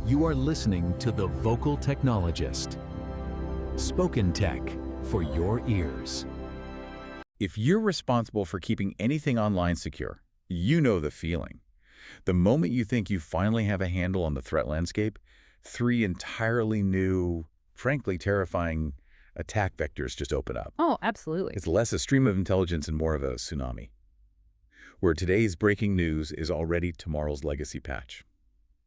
You are listening to the Vocal Technologist. Spoken tech for your ears. If you're responsible for keeping anything online secure, you know the feeling. The moment you think you finally have a handle on the threat landscape, 3 entirely new, frankly terrifying attack vectors just open up. Oh, absolutely. It's less a stream of intelligence and more of a tsunami, where today's breaking news is already tomorrow's legacy patch.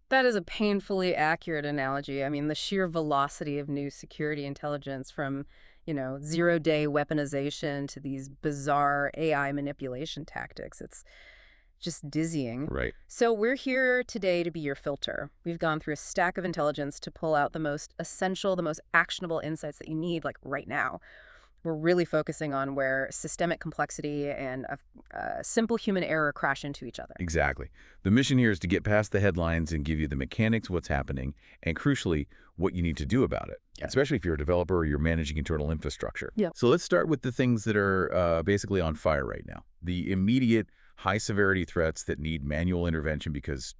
That is a painfully accurate analogy. I mean, the sheer velocity of new security intelligence from, zero-day weaponization to these bizarre AI manipulation tactics. It's just dizzying. Right. So we're here today to be your filter. We've gone through a stack of intelligence to pull out the most essential, the most actionable insights that you need, like right now. We're really focusing on where systemic complexity and a simple human error crash into each other. Exactly. The mission here is to get past the headlines and give you the mechanics, what's happening, and crucially, what you need to do about it, especially if you're a developer or you're managing internal infrastructure. Yeah. So let's start with the things that are basically on fire right now. The immediate high-severity threats that need manual intervention because,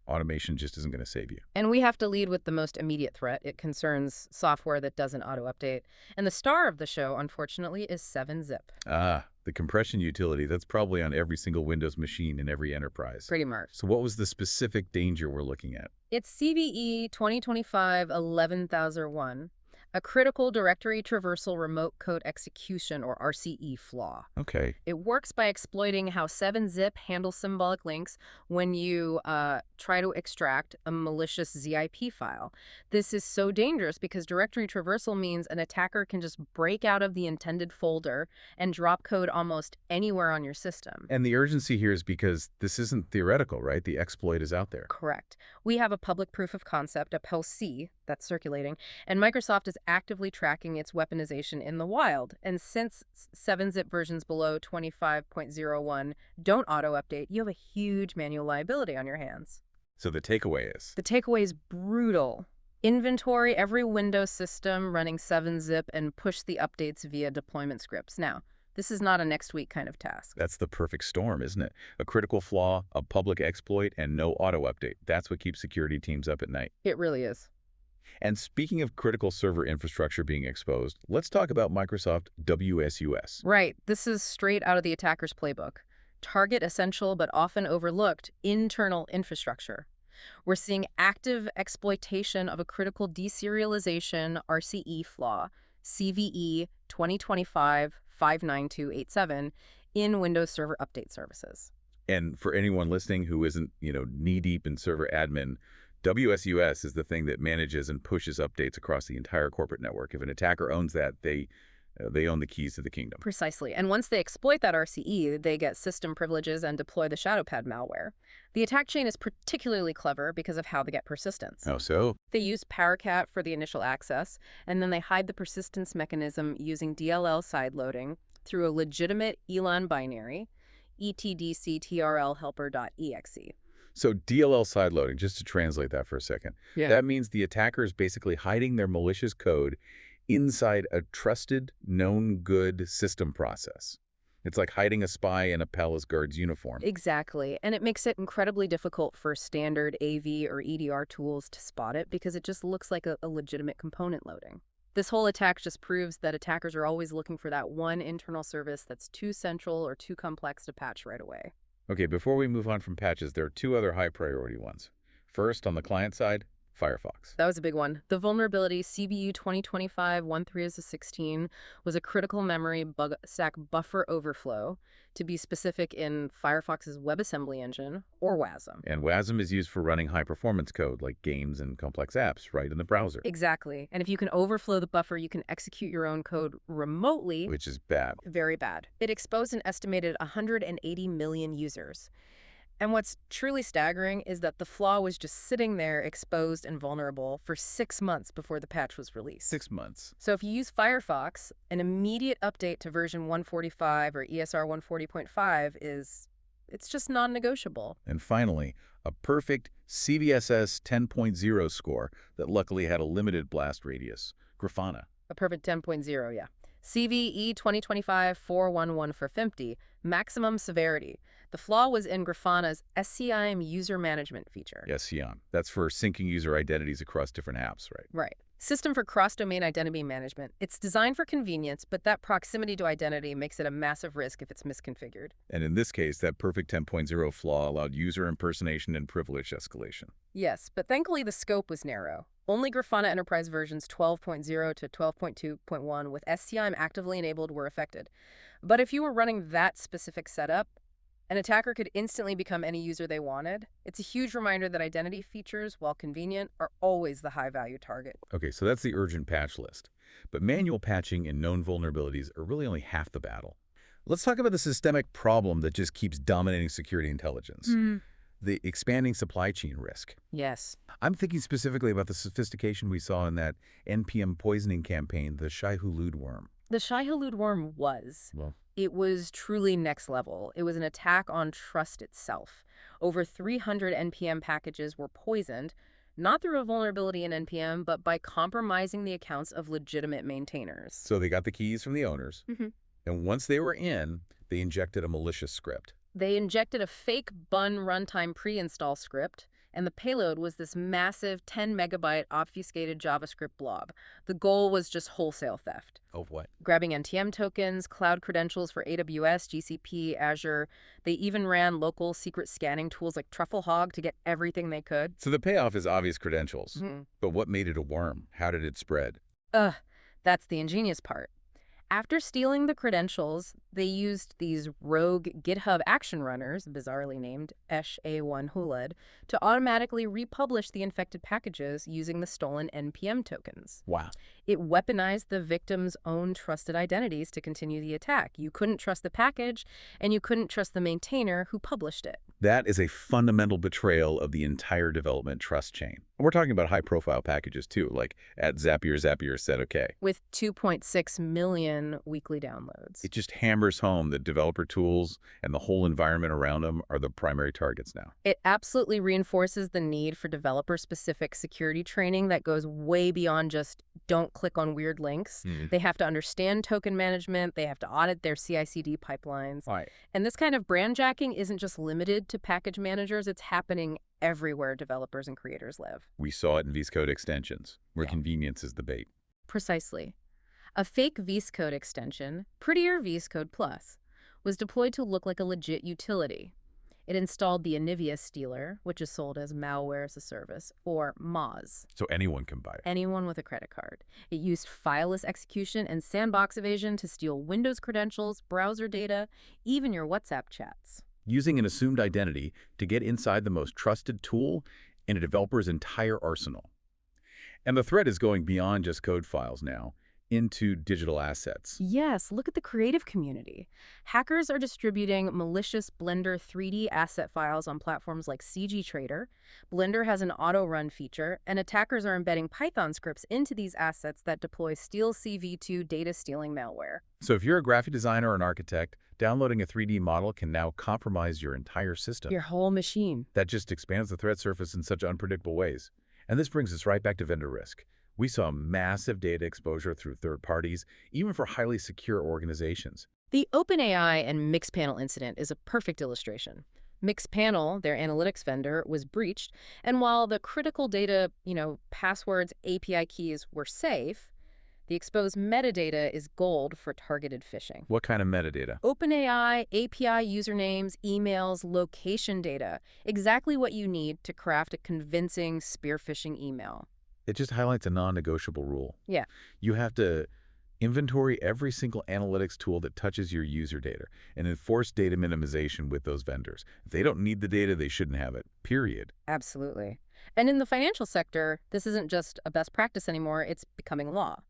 automation just isn't going to save you. And we have to lead with the most immediate threat. It concerns software that doesn't auto-update. And the star of the show, unfortunately, is 7-Zip. Ah, the compression utility. That's probably on every single Windows machine in every enterprise. Pretty much. So what was the specific danger we're looking at? It's CVE 2025-11001, a critical directory traversal remote code execution, or RCE flaw. Okay. It works by exploiting how 7-Zip handles symbolic links when you try to extract a malicious ZIP file. This is so dangerous because directory traversal means an attacker can just break out of the intended folder and drop code almost anywhere on your system. And the urgency here is because this isn't theoretical, right? The exploit is out there. Correct. We have a public proof of concept, a PEL-C, that's circulating, and Microsoft is actively tracking its weaponization in the wild. And since 7-Zip versions below 25.01 don't auto-update, you have a huge manual liability on your hands. So the takeaway is? The takeaway is brutal. Inventory every Windows system running 7-Zip and push the updates via deployment scripts. Now, this is not a next week kind of task. That's the perfect storm, isn't it? A critical flaw, a public exploit, and no auto-update. That's what keeps security teams up at night. It really is. And speaking of critical server infrastructure being exposed, let's talk about Microsoft WSUS. Right. This is straight out of the attacker's playbook. Target essential but often overlooked internal infrastructure. We're seeing active exploitation of a critical deserialization RCE flaw, CVE 2025-59287, in Windows Server Update Services. And for anyone listening who isn't, knee-deep in server admin, WSUS is the thing that manages and pushes updates across the entire corporate network. If an attacker owns that, they own the keys to the kingdom. Precisely. And once they exploit that RCE, they get system privileges and deploy the ShadowPad malware. The attack chain is particularly clever because of how they get persistence. Oh, so? They use Paracat for the initial access, and then they hide the persistence mechanism using DLL sideloading through a legitimate ELAN binary, etdctrlhelper.exe. So DLL sideloading, just to translate that for a second, that means the attacker is basically hiding their malicious code inside a trusted, known good system process. It's like hiding a spy in a palace guard's uniform. Exactly. And it makes it incredibly difficult for standard AV or EDR tools to spot it because it just looks like a legitimate component loading. This whole attack just proves that attackers are always looking for that one internal service that's too central or too complex to patch right away. Okay, before we move on from patches, there are 2 other high-priority ones. First, on the client side, Firefox. That was a big one. The vulnerability CVU 2025-13-16 was a critical memory bug stack buffer overflow, to be specific, in Firefox's WebAssembly engine, or WASM. And WASM is used for running high-performance code, like games and complex apps, right in the browser. Exactly. And if you can overflow the buffer, you can execute your own code remotely. Which is bad. Very bad. It exposed an estimated 180 million users. And what's truly staggering is that the flaw was just sitting there exposed and vulnerable for 6 months before the patch was released. 6 months. So if you use Firefox, an immediate update to version 145 or ESR 140.5 it's just non-negotiable. And finally, a perfect CVSS 10.0 score that luckily had a limited blast radius. Grafana. A perfect 10.0, yeah. CVE 2025-411 for 50, maximum severity. The flaw was in Grafana's SCIM user management feature. Yes, SCIM. That's for syncing user identities across different apps, right? Right. System for cross-domain identity management. It's designed for convenience, but that proximity to identity makes it a massive risk if it's misconfigured. And in this case, that perfect 10.0 flaw allowed user impersonation and privilege escalation. Yes, but thankfully the scope was narrow. Only Grafana Enterprise versions 12.0 to 12.2.1 with SCIM actively enabled were affected. But if you were running that specific setup, an attacker could instantly become any user they wanted. It's a huge reminder that identity features, while convenient, are always the high-value target. Okay, so that's the urgent patch list. But manual patching and known vulnerabilities are really only half the battle. Let's talk about the systemic problem that just keeps dominating security intelligence. The expanding supply chain risk. Yes. I'm thinking specifically about the sophistication we saw in that NPM poisoning campaign, the Shai-Hulud worm. The Shai-Hulud worm was. Well, It was truly next level. It was an attack on trust itself. Over 300 NPM packages were poisoned, not through a vulnerability in NPM, but by compromising the accounts of legitimate maintainers. so they got the keys from the owners, and once they were in, they injected a malicious script. They injected a fake bun runtime pre-install script, and the payload was this massive 10-megabyte obfuscated JavaScript blob. The goal was just wholesale theft. Of what? Grabbing NTM tokens, cloud credentials for AWS, GCP, Azure. They even ran local secret scanning tools like TruffleHog to get everything they could. So the payoff is obvious credentials. But what made it a worm? How did it spread? That's the ingenious part. After stealing the credentials, they used these rogue GitHub action runners, bizarrely named SHA1HULED, to automatically republish the infected packages using the stolen NPM tokens. Wow. It weaponized the victim's own trusted identities to continue the attack. You couldn't trust the package, and you couldn't trust the maintainer who published it. That is a fundamental betrayal of the entire development trust chain. And we're talking about high-profile packages, too, like at Zapier said OK. With 2.6 million weekly downloads. It just hammers home that developer tools and the whole environment around them are the primary targets now. It absolutely reinforces the need for developer-specific security training that goes way beyond just don't click on weird links. They have to understand token management. They have to audit their CI/CD pipelines. Right. And this kind of brand jacking isn't just limited to package managers. It's happening everywhere developers and creators live. We saw it in VS Code extensions, where convenience is the bait. Precisely. A fake VS Code extension, prettier VS Code Plus, was deployed to look like a legit utility. It installed the Anivia stealer, which is sold as Malware as a Service, or MAS. So anyone can buy it. Anyone with a credit card. It used fileless execution and sandbox evasion to steal Windows credentials, browser data, even your WhatsApp chats. Using an assumed identity to get inside the most trusted tool in a developer's entire arsenal. And the threat is going beyond just code files now into digital assets. Yes, look at the creative community. Hackers are distributing malicious Blender 3D asset files on platforms like CG Trader. Blender has an auto-run feature, and attackers are embedding Python scripts into these assets that deploy StealCV2 data-stealing malware. So if you're a graphic designer or an architect, downloading a 3D model can now compromise your entire system. Your whole machine. That just expands the threat surface in such unpredictable ways. And this brings us right back to vendor risk. We saw massive data exposure through third parties, even for highly secure organizations. The OpenAI and Mixpanel incident is a perfect illustration. Mixpanel, their analytics vendor, was breached, and while the critical data, passwords, API keys were safe, the exposed metadata is gold for targeted phishing. What kind of metadata? OpenAI, API usernames, emails, location data. Exactly what you need to craft a convincing spear phishing email. It just highlights a non-negotiable rule. Yeah. You have to inventory every single analytics tool that touches your user data and enforce data minimization with those vendors. If they don't need the data, they shouldn't have it, period. Absolutely. And in the financial sector, this isn't just a best practice anymore, it's becoming law.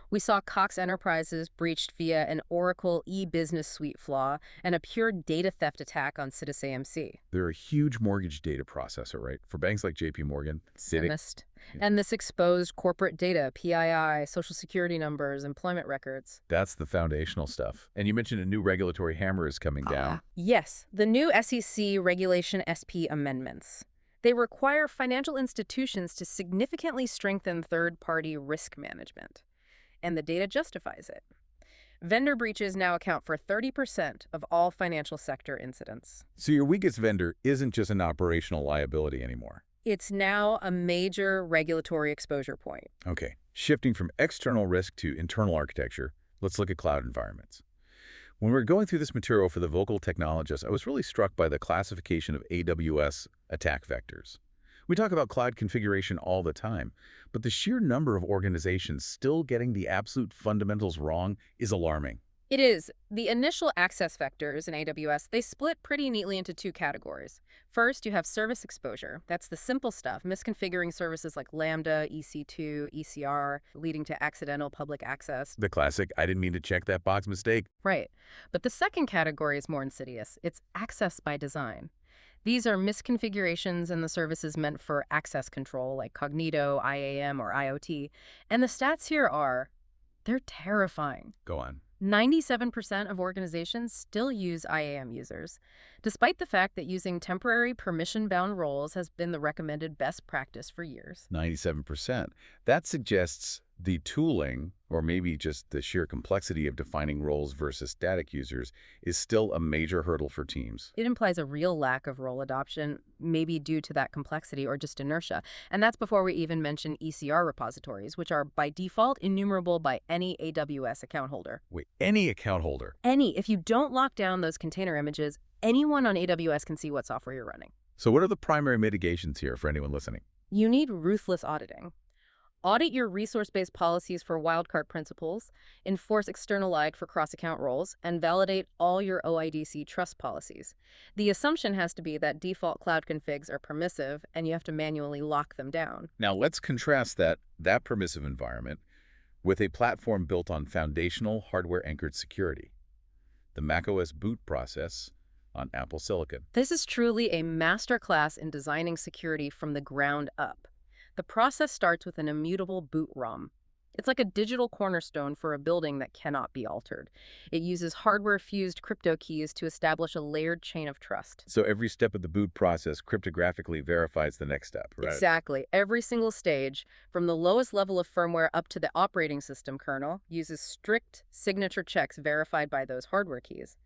We saw Cox Enterprises breached via an Oracle e-business suite flaw and a pure data theft attack on SitusAMC. They're a huge mortgage data processor, right? For banks like JP Morgan, Citi. Yeah. And this exposed corporate data, PII, social security numbers, employment records. That's the foundational stuff. And you mentioned a new regulatory hammer is coming down. Yes, the new SEC Regulation SP amendments. They require financial institutions to significantly strengthen third-party risk management. And the data justifies it. Vendor breaches now account for 30% of all financial sector incidents. So your weakest vendor isn't just an operational liability anymore. It's now a major regulatory exposure point. Okay, shifting from external risk to internal architecture, let's look at cloud environments. When we were going through this material for the Vocal Technologist, I was really struck by the classification of AWS attack vectors. We talk about cloud configuration all the time, but the sheer number of organizations still getting the absolute fundamentals wrong is alarming. It is. The initial access vectors in AWS, they split pretty neatly into two categories. First, you have service exposure. That's the simple stuff, misconfiguring services like Lambda, EC2, ECR, leading to accidental public access. The classic, I didn't mean to check that box mistake. Right. But the second category is more insidious. It's access by design. These are misconfigurations in the services meant for access control, like Cognito, IAM, or IoT. And the stats here are, they're terrifying. Go on. 97% of organizations still use IAM users, despite the fact that using temporary permission-bound roles has been the recommended best practice for years. 97%. That suggests the tooling, or maybe just the sheer complexity of defining roles versus static users, is still a major hurdle for teams. It implies a real lack of role adoption, maybe due to that complexity or just inertia. And that's before we even mention ECR repositories, which are by default enumerable by any AWS account holder. Wait, any account holder? Any. If you don't lock down those container images, anyone on AWS can see what software you're running. So what are the primary mitigations here for anyone listening? You need ruthless auditing. Audit your resource-based policies for wildcard principles, enforce external-id for cross-account roles, and validate all your OIDC trust policies. The assumption has to be that default cloud configs are permissive, and you have to manually lock them down. Now let's contrast that permissive environment with a platform built on foundational hardware-anchored security, the macOS boot process on Apple Silicon. This is truly a masterclass in designing security from the ground up. The process starts with an immutable boot ROM. It's like a digital cornerstone for a building that cannot be altered. It uses hardware-fused crypto keys to establish a layered chain of trust. So every step of the boot process cryptographically verifies the next step, right? Exactly. Every single stage, from the lowest level of firmware up to the operating system kernel, uses strict signature checks verified by those hardware keys.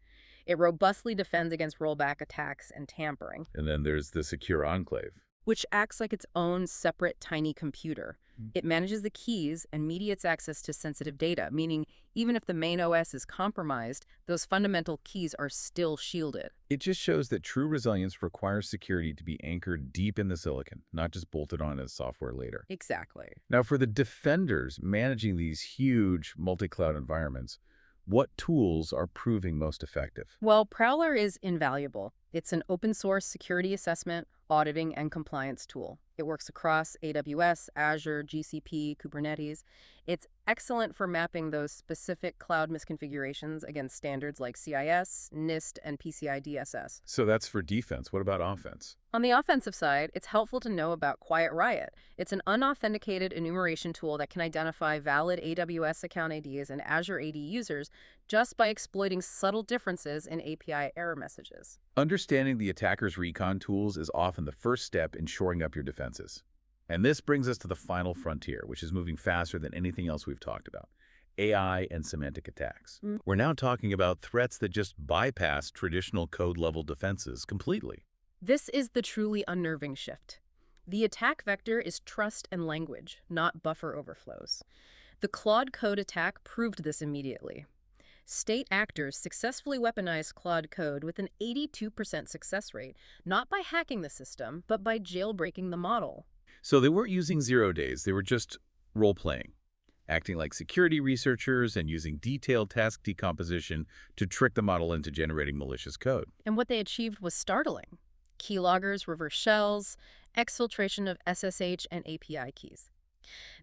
It robustly defends against rollback attacks and tampering. And then there's the secure enclave, which acts like its own separate tiny computer. It manages the keys and mediates access to sensitive data, meaning even if the main OS is compromised, those fundamental keys are still shielded. It just shows that true resilience requires security to be anchored deep in the silicon, not just bolted on as software later. Exactly. Now, for the defenders managing these huge multi-cloud environments, what tools are proving most effective? Well, Prowler is invaluable. It's an open-source security assessment, auditing, and compliance tool. It works across AWS, Azure, GCP, Kubernetes. It's excellent for mapping those specific cloud misconfigurations against standards like CIS, NIST, and PCI DSS. So that's for defense. What about offense? On the offensive side, it's helpful to know about Quiet Riot. It's an unauthenticated enumeration tool that can identify valid AWS account IDs and Azure AD users just by exploiting subtle differences in API error messages. Understanding the attacker's recon tools is often the first step in shoring up your defenses. And this brings us to the final frontier, which is moving faster than anything else we've talked about: AI and semantic attacks. We're now talking about threats that just bypass traditional code-level defenses completely. This is the truly unnerving shift. The attack vector is trust and language, not buffer overflows. The Claude Code attack proved this immediately. State actors successfully weaponized Claude Code with an 82% success rate, not by hacking the system, but by jailbreaking the model. So they weren't using 0 days, they were just role-playing, acting like security researchers and using detailed task decomposition to trick the model into generating malicious code. And what they achieved was startling. Keyloggers, reverse shells, exfiltration of SSH and API keys.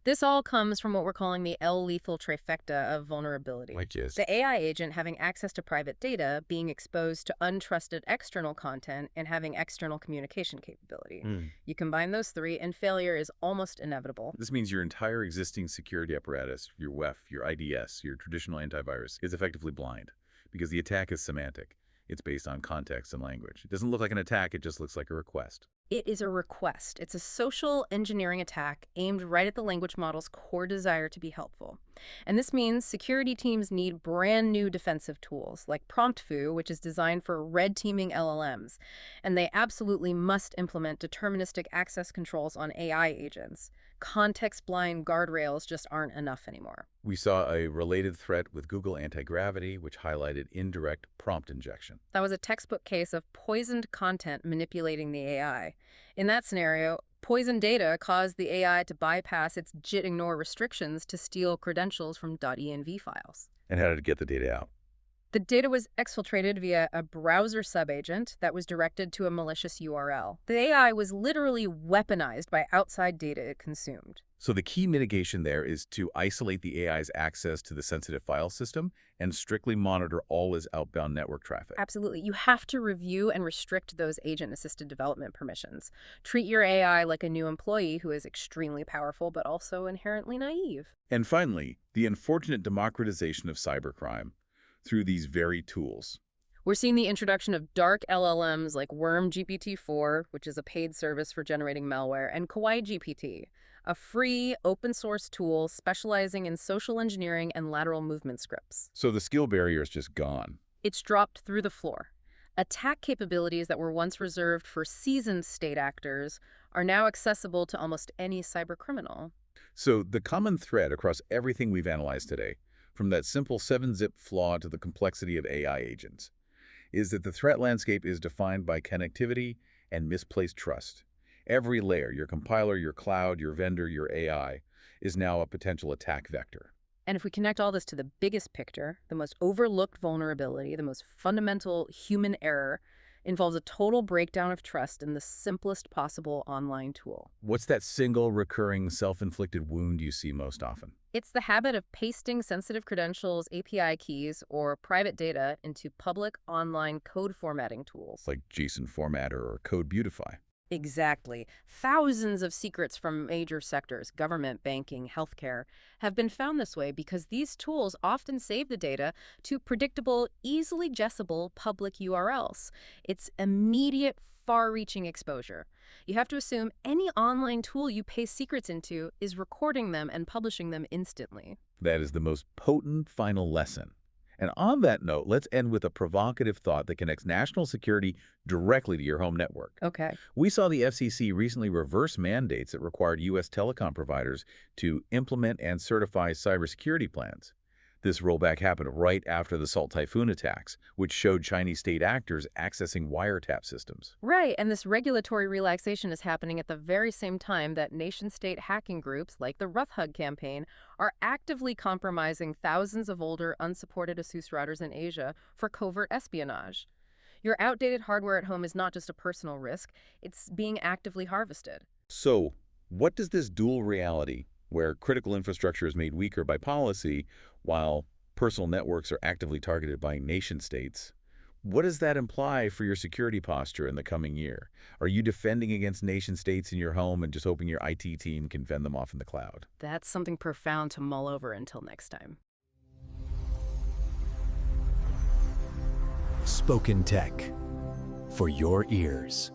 This all comes from what we're calling the L-lethal trifecta of vulnerability. Which is? The AI agent having access to private data, being exposed to untrusted external content, and having external communication capability. You combine those three, and failure is almost inevitable. This means your entire existing security apparatus, your WEF, your IDS, your traditional antivirus, is effectively blind because the attack is semantic. It's based on context and language. It doesn't look like an attack, it just looks like a request. It is a request. It's a social engineering attack aimed right at the language model's core desire to be helpful. And this means security teams need brand new defensive tools, like PromptFu, which is designed for red teaming LLMs. And they absolutely must implement deterministic access controls on AI agents. Context-blind guardrails just aren't enough anymore. We saw a related threat with Google Anti-Gravity, which highlighted indirect prompt injection. That was a textbook case of poisoned content manipulating the AI. In that scenario, poisoned data caused the AI to bypass its JIT-ignore restrictions to steal credentials from .env files. And how did it get the data out? The data was exfiltrated via a browser subagent that was directed to a malicious URL. The AI was literally weaponized by outside data it consumed. So the key mitigation there is to isolate the AI's access to the sensitive file system and strictly monitor all its outbound network traffic. Absolutely. You have to review and restrict those agent-assisted development permissions. Treat your AI like a new employee who is extremely powerful but also inherently naive. And finally, the unfortunate democratization of cybercrime through these very tools. We're seeing the introduction of dark LLMs like Worm GPT-4, which is a paid service for generating malware, and Kawaii GPT, a free, open-source tool specializing in social engineering and lateral movement scripts. So the skill barrier is just gone. It's dropped through the floor. Attack capabilities that were once reserved for seasoned state actors are now accessible to almost any cybercriminal. So the common thread across everything we've analyzed today, from that simple 7-zip flaw to the complexity of AI agents, is that the threat landscape is defined by connectivity and misplaced trust. Every layer, your compiler, your cloud, your vendor, your AI, is now a potential attack vector. And if we connect all this to the biggest picture, the most overlooked vulnerability, the most fundamental human error, involves a total breakdown of trust in the simplest possible online tool. What's that single recurring self-inflicted wound you see most often? It's the habit of pasting sensitive credentials, API keys, or private data into public online code formatting tools. Like JSON Formatter or Code Beautify. Exactly. Thousands of secrets from major sectors, government, banking, healthcare, have been found this way because these tools often save the data to predictable, easily guessable public URLs. It's immediate, far-reaching exposure. You have to assume any online tool you paste secrets into is recording them and publishing them instantly. That is the most potent final lesson. And on that note, let's end with a provocative thought that connects national security directly to your home network. Okay. We saw the FCC recently reverse mandates that required U.S. telecom providers to implement and certify cybersecurity plans. This rollback happened right after the Salt Typhoon attacks, which showed Chinese state actors accessing wiretap systems. Right, and this regulatory relaxation is happening at the very same time that nation-state hacking groups like the RoughHug campaign are actively compromising thousands of older, unsupported ASUS routers in Asia for covert espionage. Your outdated hardware at home is not just a personal risk, it's being actively harvested. So, what does this dual reality, where critical infrastructure is made weaker by policy, while personal networks are actively targeted by nation-states, what does that imply for your security posture in the coming year? Are you defending against nation-states in your home and just hoping your IT team can fend them off in the cloud? That's something profound to mull over until next time. Spoken Tech for your ears.